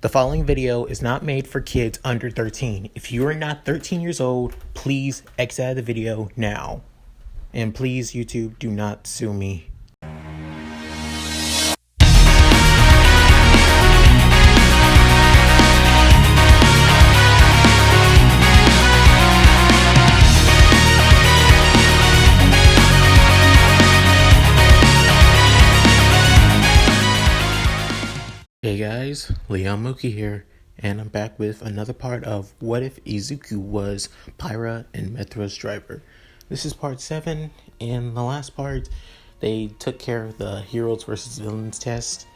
The following video is not made for kids under 13. If you are not 13 years old, please exit out of the video now. And please, YouTube, do not sue me. Hey guys, Mooky here, and I'm back with another part of What If Izuku Was Pyra and Mythra's driver. This is part 7. In the last part, they took care of the heroes versus villains test,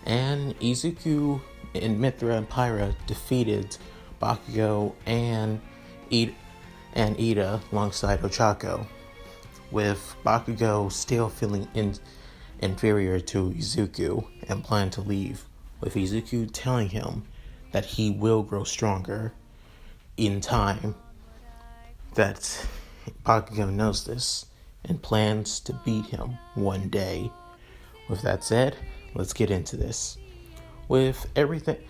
and Izuku and Mythra and Pyra defeated Bakugo and Ida alongside Ochako, with Bakugo still feeling inferior to Izuku and planning to leave, with Izuku telling him that he will grow stronger in time, that Bakugo knows this and plans to beat him one day. With that said, let's get into this. With everything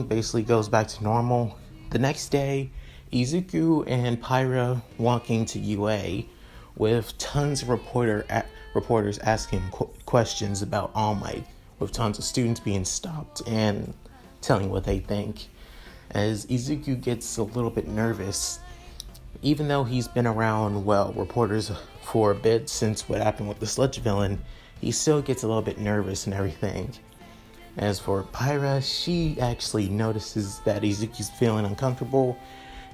basically goes back to normal, the next day, Izuku and Pyra walking to UA with tons of reporters asking questions about All Might, with tons of students being stopped and telling what they think. As Izuku gets a little bit nervous, even though he's been around, reporters for a bit since what happened with the sludge villain, he still gets a little bit nervous and everything. As for Pyra, she actually notices that Izuku's feeling uncomfortable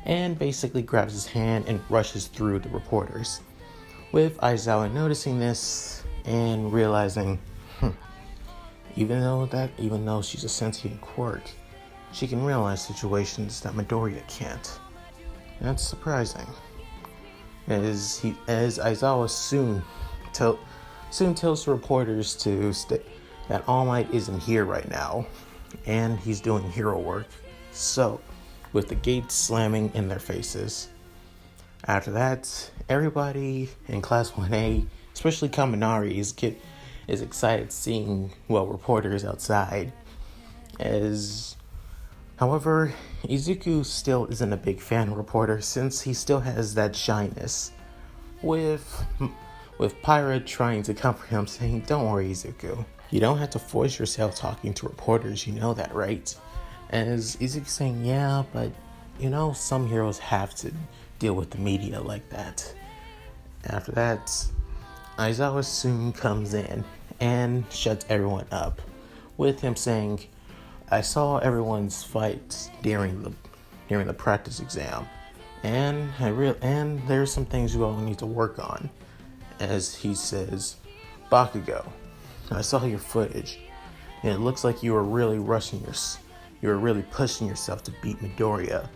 and basically grabs his hand and rushes through the reporters. With Aizawa noticing this and realizing, even though she's a sentient quirk, she can realize situations that Midoriya can't. And that's surprising, as Aizawa soon tells the reporters that All Might isn't here right now, and he's doing hero work. So, with the gates slamming in their faces. After that, everybody in Class 1A, especially Kaminari, is excited seeing reporters outside. However, Izuku still isn't a big fan of reporters since he still has that shyness. With Pyra trying to comfort him, saying, "Don't worry, Izuku. You don't have to force yourself talking to reporters, you know that, right?" As Izuku saying, "Yeah, but some heroes have to deal with the media like that." After that, Aizawa soon comes in and shuts everyone up, with him saying, "I saw everyone's fights during the practice exam, and there's some things you all need to work on." As he says, "Bakugo, I saw your footage, and it looks like you were really pushing yourself to beat Midoriya.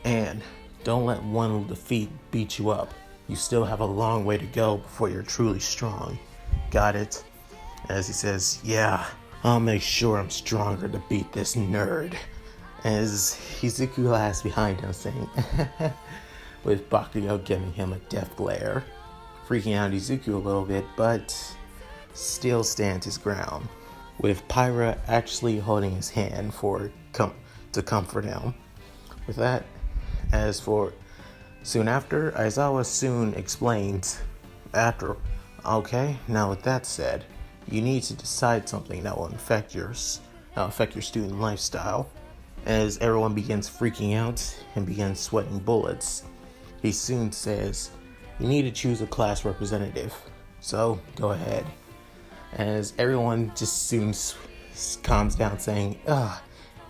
And don't let one defeat beat you up. You still have a long way to go before you're truly strong. Got it?" As he says, "Yeah, I'll make sure I'm stronger to beat this nerd." As Izuku laughs behind him, saying, with Bakugo giving him a death glare, freaking out Izuku a little bit, but still stands his ground, with Pyra actually holding his hand to comfort him. With that, soon after, Aizawa soon explains, "Okay, now with that said, you need to decide something that will affect your student lifestyle." As everyone begins freaking out and begins sweating bullets, he soon says, "You need to choose a class representative, so go ahead." As everyone just soon calms down, saying,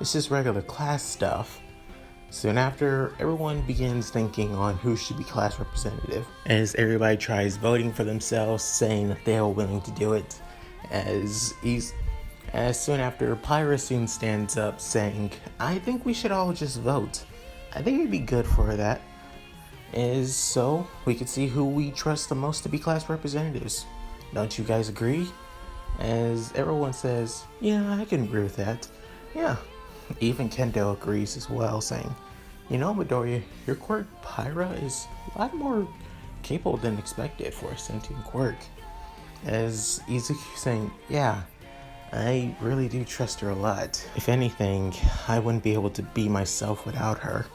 "It's just regular class stuff." Soon after, everyone begins thinking on who should be class representative, as everybody tries voting for themselves, saying that they are willing to do it. As soon after, Pyra soon stands up, saying, "I think we should all just vote. I think it'd be good for that, so we could see who we trust the most to be class representatives. Don't you guys agree?" As everyone says, "Yeah, I can agree with that." Yeah, even Kendo agrees as well, saying, "Midoriya, your quirk Pyra is a lot more capable than expected for a sentient quirk." As Izuku saying, "Yeah, I really do trust her a lot. If anything, I wouldn't be able to be myself without her.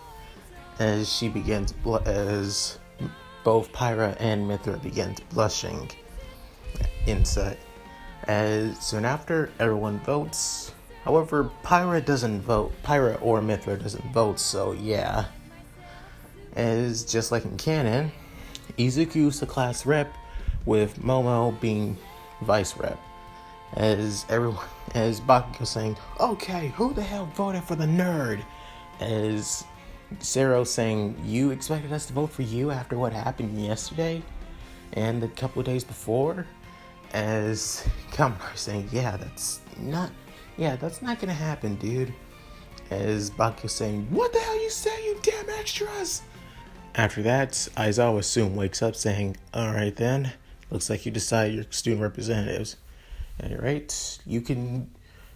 As she begins, as both Pyra and Mythra begins blushing inside. As soon after, everyone votes. However, Pyra doesn't vote. Pyra or Mythra doesn't vote, so yeah. As just like in canon, Izuku's the class rep, with Momo being vice rep. As Bakugo saying, okay, who the hell voted for the nerd? As Zero saying, you expected us to vote for you after what happened yesterday and a couple of days before? As Kamar saying, that's not gonna happen, dude. As Bakugo saying, what the hell you say, you damn extras? After that, Aizawa soon wakes up saying, alright then, looks like you decided your student representatives. Alright, you can,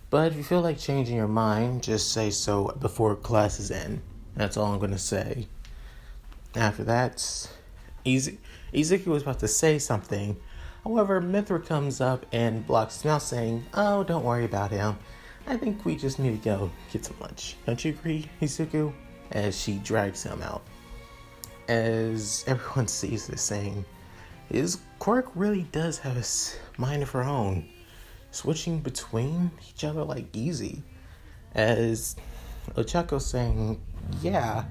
but if you feel like changing your mind, just say so before classes end. That's all I'm going to say. After that, Izuku was about to say something. However, Mythra comes up and blocks him out saying, oh, don't worry about him. I think we just need to go get some lunch. Don't you agree, Izuku? As she drags him out. As everyone sees this saying, his quirk really does have a mind of her own, switching between each other like easy. As Ochako saying, yeah,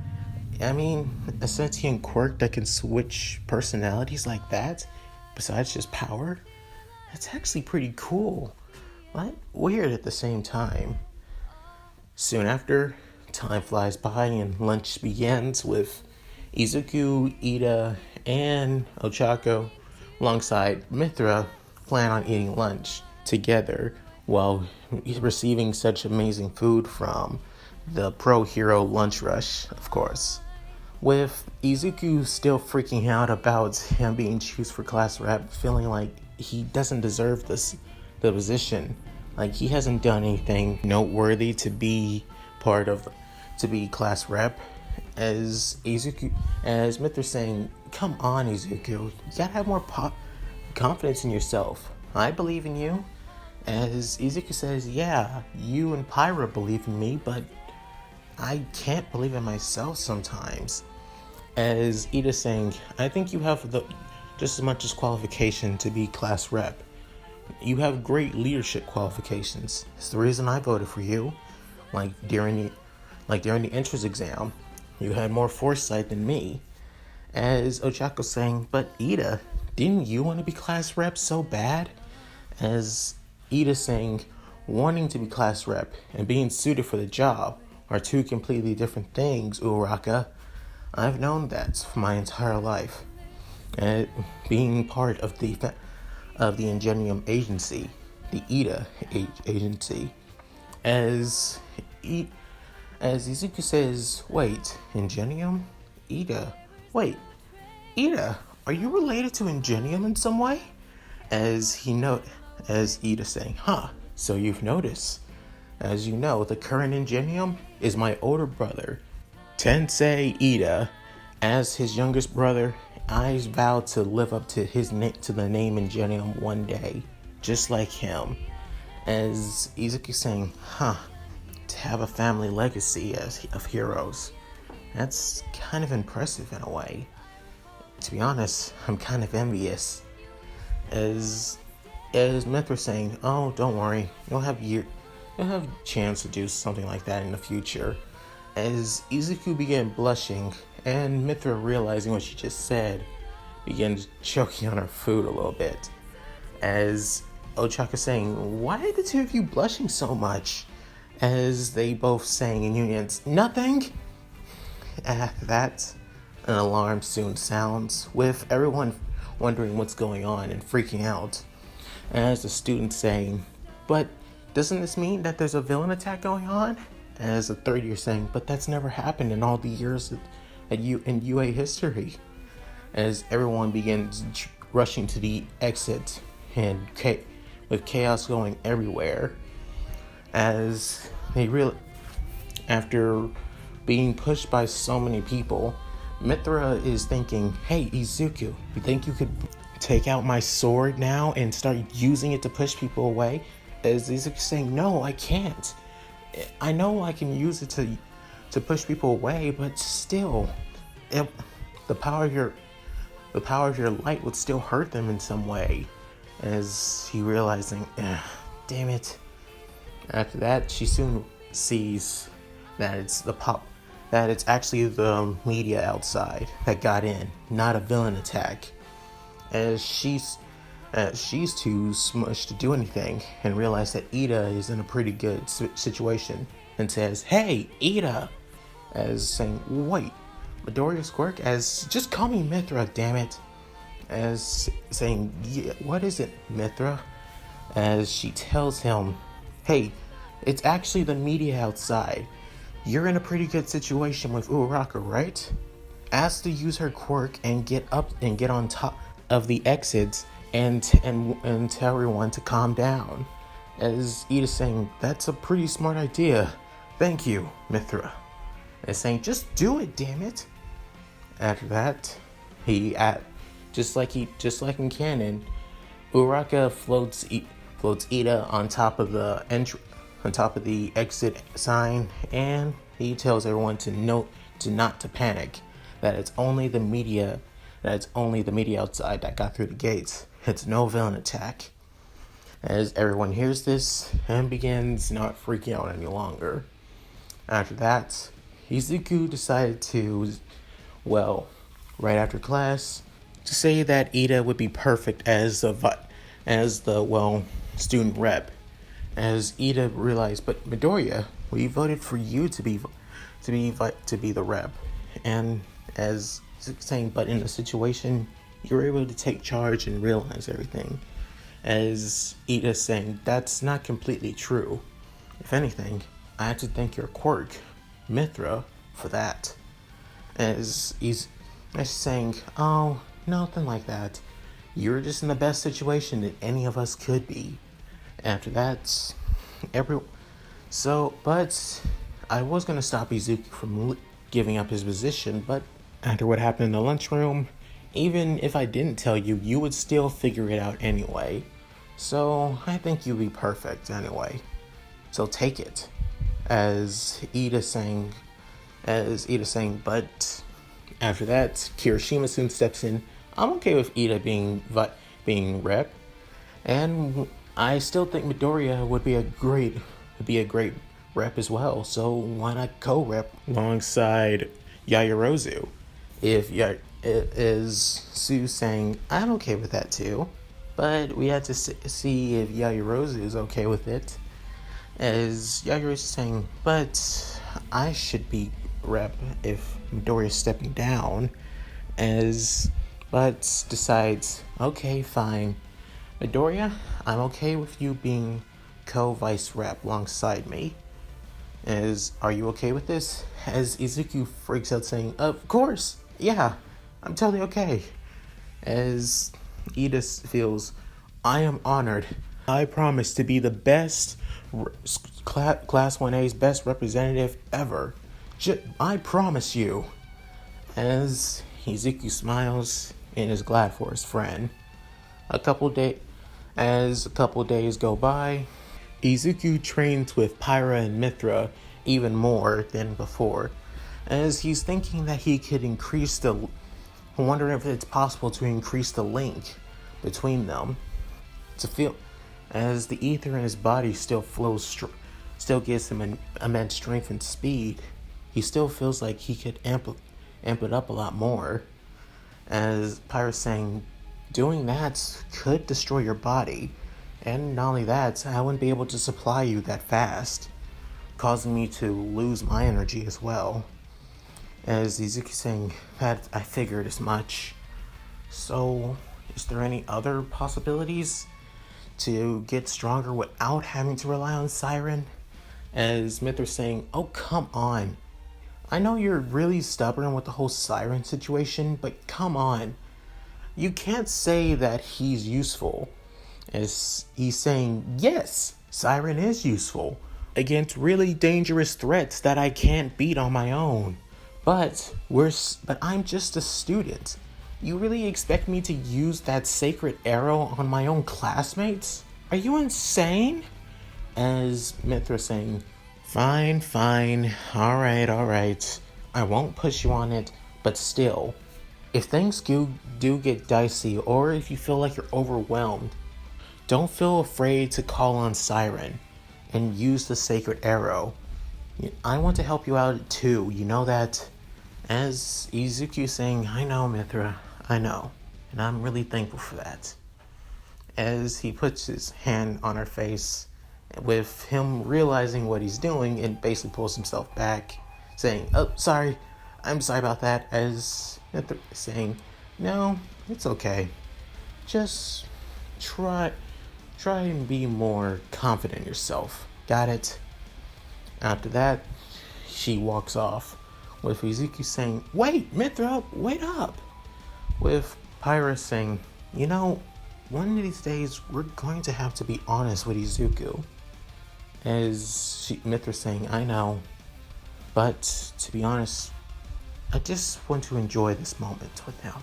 I mean, a sentient quirk that can switch personalities like that, besides just power, that's actually pretty cool, but weird at the same time. Soon after, time flies by and lunch begins with Izuku, Ida, and Ochako, alongside Mythra, plan on eating lunch together while receiving such amazing food from the Pro Hero Lunch Rush, of course. With Izuku still freaking out about him being chosen for class rep, feeling like he doesn't deserve the position. Like he hasn't done anything noteworthy to be class rep. As Mythra saying, come on Izuku, you gotta have more confidence in yourself. I believe in you. As Izuku says, yeah, you and Pyra believe in me, but I can't believe in myself sometimes. As Ida saying, I think you have just as much as qualification to be class rep. You have great leadership qualifications. It's the reason I voted for you. Like during the entrance exam, you had more foresight than me. As Ochako saying, but Ida, didn't you want to be class rep so bad? As Ida saying, wanting to be class rep and being suited for the job are two completely different things, Uraka. I've known that for my entire life. And being part of the Ingenium agency, the Ida agency. As Izuku says, wait, Ingenium? Ida, wait, Ida, are you related to Ingenium in some way? As Ida saying, so you've noticed. As you know, the current Ingenium is my older brother, Tensei Ida. As his youngest brother, I vowed to live up to the name Ingenium one day, just like him. As Izuku saying, to have a family legacy of heroes. That's kind of impressive in a way. To be honest, I'm kind of envious. As Mythra saying, oh, don't worry, you'll have a chance to do something like that in the future. As Izuku began blushing, and Mythra realizing what she just said, began choking on her food a little bit. As Ochaka saying, why are the two of you blushing so much? As they both sang in unison, nothing! After that, an alarm soon sounds, with everyone wondering what's going on and freaking out. As the student saying, but doesn't this mean that there's a villain attack going on? As the third year saying, but that's never happened in all the years in UA history. As everyone begins rushing to the exit and with chaos going everywhere. As after being pushed by so many people, Mythra is thinking, hey Izuku, you think you could take out my sword now and start using it to push people away? as Izuku saying, no, I can't. I know I can use it to push people away, but still, it, the power of your light would still hurt them in some way. As he realizing, damn it. After that, she soon sees that it's actually the media outside that got in, not a villain attack. As she's too smushed to do anything, and realizes that Ida is in a pretty good situation, and says, "Hey, Ida," as saying, "Wait, Midoriya's quirk?" As, "Just call me Mythra, damn it." As saying, "Yeah, what is it, Mythra?" As she tells him, "Hey, it's actually the media outside. You're in a pretty good situation with Uraraka, right? Ask to use her quirk and get on top of the exits and tell everyone to calm down." As Ida's saying, "That's a pretty smart idea. Thank you, Mythra." And saying, "Just do it, damn it." After that, just like in canon, Uraraka floats Ida on top of the exit sign, and he tells everyone to not to panic. That it's only the media outside that got through the gates. It's no villain attack. As everyone hears this and begins not freaking out any longer. After that, Izuku decided to, right after class, to say that Ida would be perfect as the student rep. As Ida realized, "But Midoriya, we voted for you to be the rep," and as saying, "But in the situation, you were able to take charge and realize everything." As Ida saying, "That's not completely true. If anything, I have to thank your quirk, Mythra, for that." As he's saying, "Oh, nothing like that. You're just in the best situation that any of us could be." After that, but I was going to stop Izuku from giving up his position, but after what happened in the lunchroom, even if I didn't tell you, you would still figure it out anyway. So I think you'd be perfect anyway. So take it." As Ida saying, but after that, Kirishima soon steps in. "I'm okay with Ida being rep, and I still think Midoriya would be a great rep as well. So why not co-rep alongside Yaoyorozu?" Is Sue saying, "I'm okay with that too, but we had to see if Yaoyorozu is okay with it." As Yaoyorozu saying, "But I should be rep if Midoriya is stepping down." But decides, "Okay, fine. Midoriya, I'm okay with you being co-vice rep alongside me. Are you okay with this?" As Izuku freaks out saying, "Of course, yeah, I'm totally okay." As Ida feels, "I am honored. I promise to be the best, Class 1A's best representative ever. I promise you." As Izuku smiles and is glad for his friend. As a couple days go by, Izuku trains with Pyra and Mythra even more than before, as he's thinking that he could wondering if it's possible to increase the link between them, to feel, as the ether in his body still still gives him an immense strength and speed. He still feels like he could amp it up a lot more. As Pyra's saying, "Doing that could destroy your body, and not only that, I wouldn't be able to supply you that fast, causing me to lose my energy as well." As Izuku saying, "That I figured as much. So, is there any other possibilities to get stronger without having to rely on Siren?" As Mythra saying, "Oh, come on. I know you're really stubborn with the whole Siren situation, but come on. You can't say that he's useful." As he's saying, "Yes, Siren is useful against really dangerous threats that I can't beat on my own. But I'm just a student. You really expect me to use that sacred arrow on my own classmates? Are you insane?" As Mythra saying, fine, fine, alright. I won't push you on it, but still, if things do get dicey or if you feel like you're overwhelmed, don't feel afraid to call on Siren and use the sacred arrow. I want to help you out too, you know that? As Izuku saying, I know, Mythra, I know, and I'm really thankful for that. As he puts his hand on her face, with him realizing what he's doing, and basically pulls himself back, saying, oh, sorry, I'm sorry about that, as Mythra saying, no, it's okay. Just try and be more confident in yourself. Got it? After that, she walks off, with Izuku saying, wait, Mythra, wait up! With Pyra saying, you know, one of these days, we're going to have to be honest with Izuku. As Mythra saying, I know, but to be honest, I just want to enjoy this moment with him.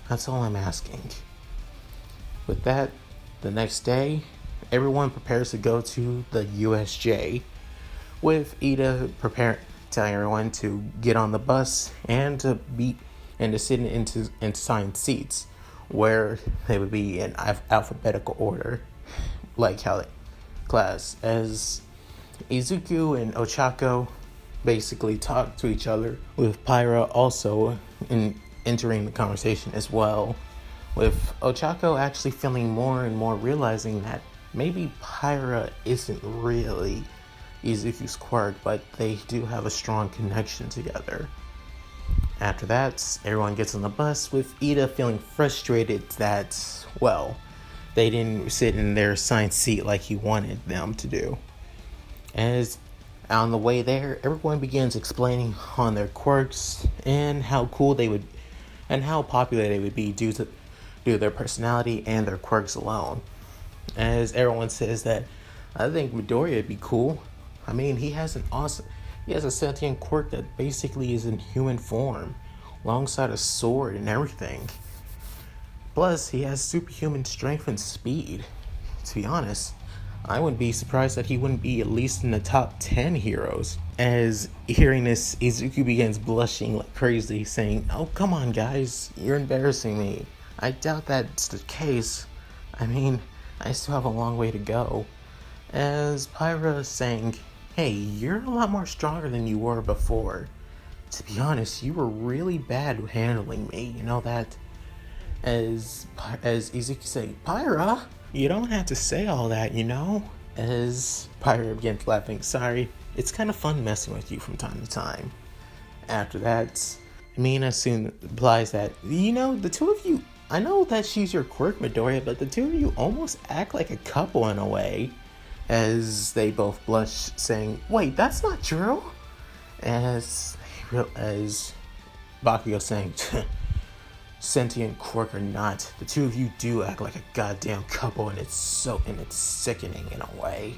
That's all I'm asking. With that, the next day, everyone prepares to go to the USJ, with Ida telling everyone to get on the bus and to sit into assigned seats, where they would be in alphabetical order, like how they class. As Izuku and Ochako basically talk to each other, with Pyra also entering the conversation as well, with Ochako actually feeling more and more realizing that maybe Pyra isn't really Izuku's quirk, but they do have a strong connection together. After that, everyone gets on the bus, with Ida feeling frustrated that, well, they didn't sit in their assigned seat like he wanted them to do. As on the way there, everyone begins explaining on their quirks and how cool they would and how popular they would be due to their personality and their quirks alone. As everyone says that, I think Midoriya would be cool. I mean, he has a sentient quirk that basically is in human form, alongside a sword and everything. Plus, he has superhuman strength and speed. To be honest, I wouldn't be surprised that he wouldn't be at least in the top 10 heroes. As hearing this, Izuku begins blushing like crazy, saying, oh, come on guys, you're embarrassing me. I doubt that's the case. I mean, I still have a long way to go. As Pyra is saying, hey, you're a lot more stronger than you were before. To be honest, you were really bad handling me, you know that? As Izuku saying, Pyra, you don't have to say all that, you know? As Pyra begins laughing, sorry, it's kind of fun messing with you from time to time. After that, Mina soon replies that, you know, the two of you, I know that she's your quirk, Midoriya, but the two of you almost act like a couple in a way. As they both blush, saying, wait, that's not true. As Bakugo saying, sentient quirk or not, the two of you do act like a goddamn couple, and it's sickening in a way.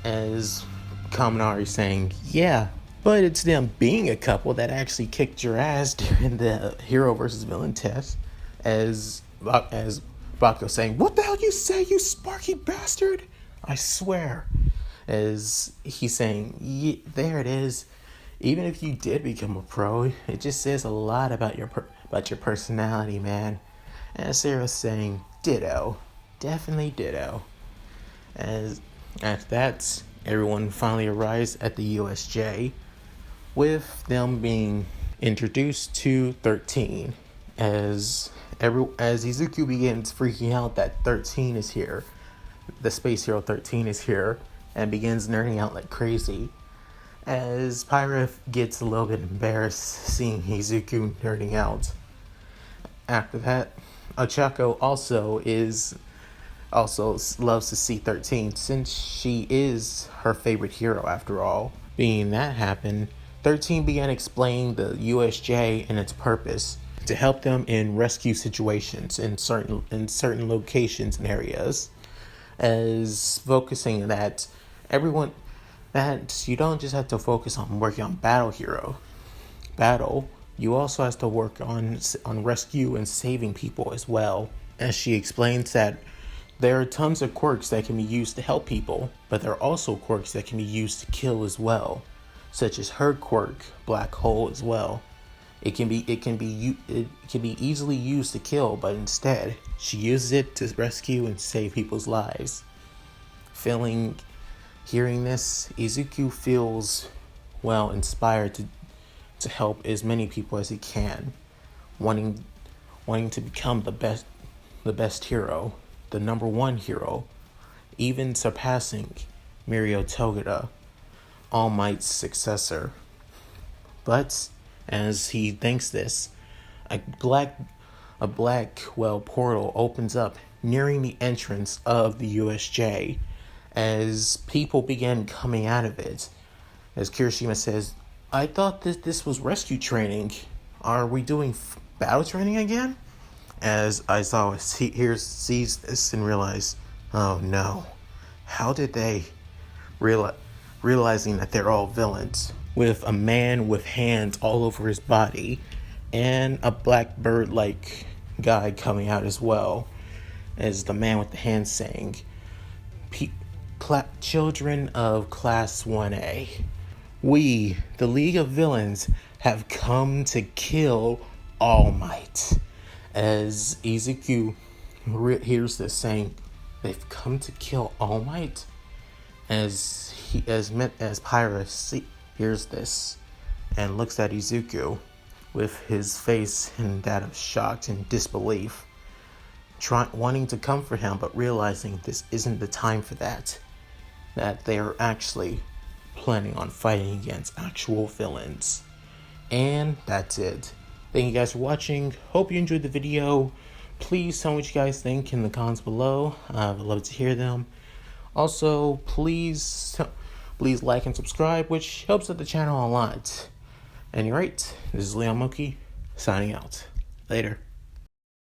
As Kaminari saying, yeah, but it's them being a couple that actually kicked your ass during the hero versus villain test. As Bakugo saying, what the hell you say, you sparky bastard? I swear. As he's saying, there it is. Even if you did become a pro, it just says a lot about your personality, man. And Sarah's saying, ditto. Definitely ditto. As after that, everyone finally arrives at the USJ, with them being introduced to 13. As Izuku begins freaking out that 13 is here, the Space Hero 13 is here, and begins nerding out like crazy. As Pyra gets a little bit embarrassed seeing Izuku nerding out. After that, Ochako also loves to see 13, since she is her favorite hero after all. Being that happened, 13 began explaining the USJ and its purpose, to help them in rescue situations in certain locations and areas, as focusing that you don't just have to focus on working on battle, you also have to work on rescue and saving people as well. As she explains that There are tons of quirks that can be used to help people, but there are also quirks that can be used to kill as well, such as her quirk, Black Hole, as well. It can be easily used to kill, but instead she uses it to rescue and save people's lives. Hearing this, Izuku feels inspired to help as many people as he can, wanting to become the best hero, the number one hero, even surpassing Mirio Togeda, All Might's successor. But as he thinks this, a black portal opens up nearing the entrance of the USJ as people begin coming out of it. As Kirishima says, I thought that this was rescue training. Are we doing battle training again? As Aizawa sees this and realizes, oh no, how did they realizing that they're all villains, with a man with hands all over his body and a black bird-like guy coming out as well, as the man with the hands saying, children of Class 1A, we, the League of Villains, have come to kill All Might. As Izuku hears this saying, they've come to kill All Might? As Pyra hears this and looks at Izuku with his face in that of shock and disbelief, wanting to comfort him, but realizing this isn't the time for that they are actually planning on fighting against actual villains. And that's it. Thank you guys for watching. Hope you enjoyed the video. Please tell me what you guys think in the comments below. I would love to hear them. Also, please like and subscribe, which helps out the channel a lot. Anyway, this is Mooky signing out. Later.